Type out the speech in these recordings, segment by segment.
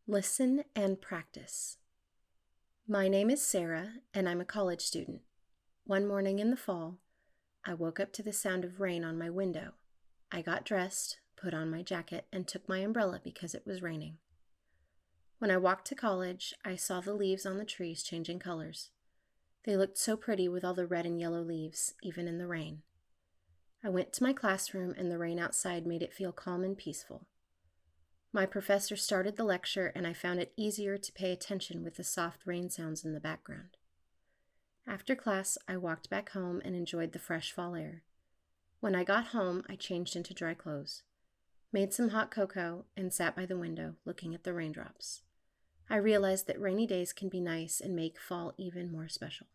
Listen and practice. My name is Sarah, and I'm a college student. One morning in the fall, I woke up to the sound of rain on my window. I got dressed, put on my jacket, and took my umbrella because it was raining. When I walked to college, I saw the leaves on the trees changing colors. They looked so pretty with all the red and yellow leaves, even in the rain. I went to my classroom, and the rain outside made it feel calm and peaceful. My professor started the lecture, and I found it easier to pay attention with the soft rain sounds in the background. After class, I walked back home and enjoyed the fresh fall air. When I got home, I changed into dry clothes, made some hot cocoa, and sat by the window looking at the raindrops. I realized that rainy days can be nice and make fall even more special.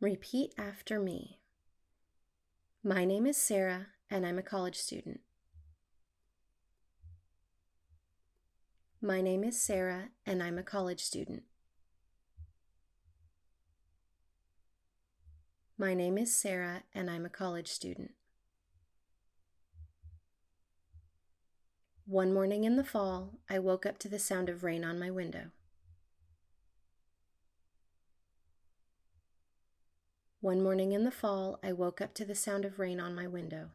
Repeat after me. My name is Sarah, and I'm a college student. My name is Sarah, and I'm a college student. My name is Sarah, and I'm a college student. One morning in the fall, I woke up to the sound of rain on my window. One morning in the fall, I woke up to the sound of rain on my window.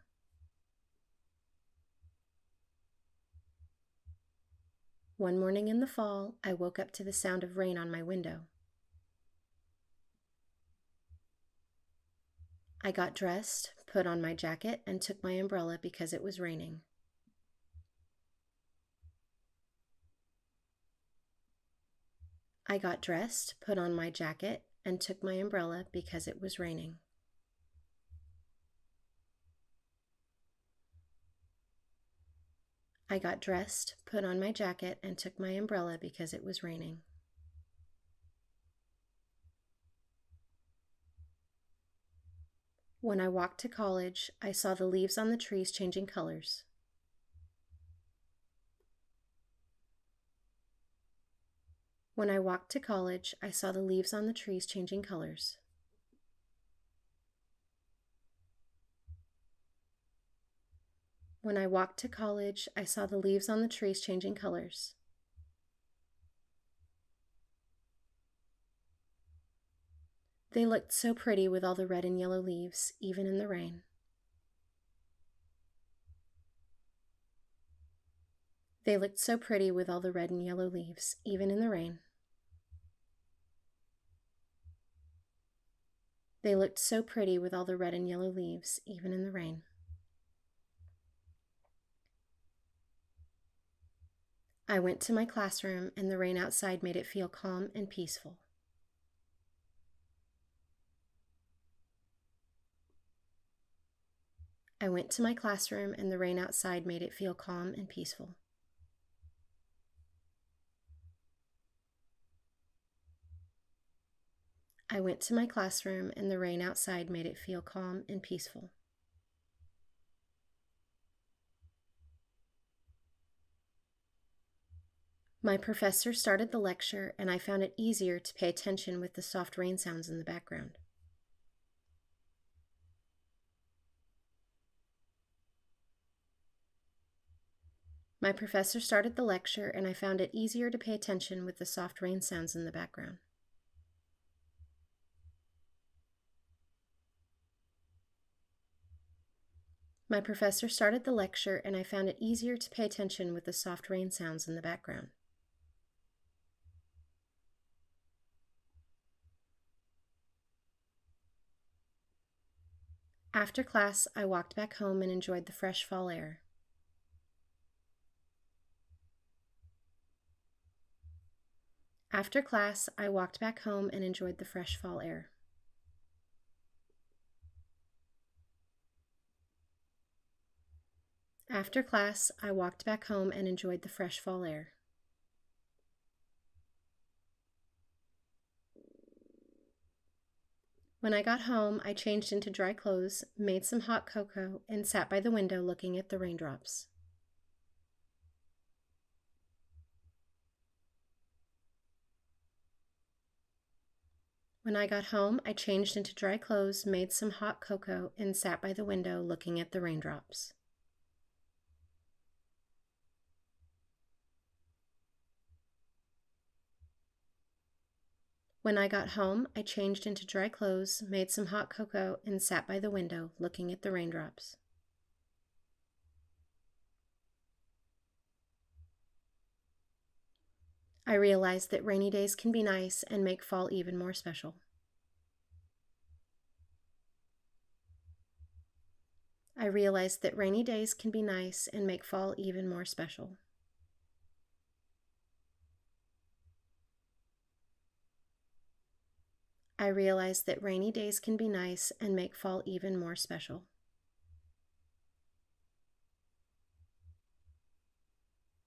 One morning in the fall, I woke up to the sound of rain on my window. I got dressed, put on my jacket, and took my umbrella because it was raining. I got dressed, put on my jacket, and took my umbrella because it was raining. I got dressed, put on my jacket, and took my umbrella because it was raining. When I walked to college, I saw the leaves on the trees changing colors. When I walked to college, I saw the leaves on the trees changing colors. When I walked to college, I saw the leaves on the trees changing colors. They looked so pretty with all the red and yellow leaves, even in the rain. They looked so pretty with all the red and yellow leaves, even in the rain. They looked so pretty with all the red and yellow leaves, even in the rain. I went to my classroom, and the rain outside made it feel calm and peaceful. I went to my classroom, and the rain outside made it feel calm and peaceful. I went to my classroom, and the rain outside made it feel calm and peaceful. My professor started the lecture, and I found it easier to pay attention with the soft rain sounds in the background. My professor started the lecture, and I found it easier to pay attention with the soft rain sounds in the background. My professor started the lecture, and I found it easier to pay attention with the soft rain sounds in the background. After class, I walked back home and enjoyed the fresh fall air. After class, I walked back home and enjoyed the fresh fall air. After class, I walked back home and enjoyed the fresh fall air. When I got home, I changed into dry clothes, made some hot cocoa, and sat by the window looking at the raindrops. When I got home, I changed into dry clothes, made some hot cocoa, and sat by the window looking at the raindrops. When I got home, I changed into dry clothes, made some hot cocoa, and sat by the window looking at the raindrops. I realized that rainy days can be nice and make fall even more special. I realized that rainy days can be nice and make fall even more special. I realized that rainy days can be nice and make fall even more special.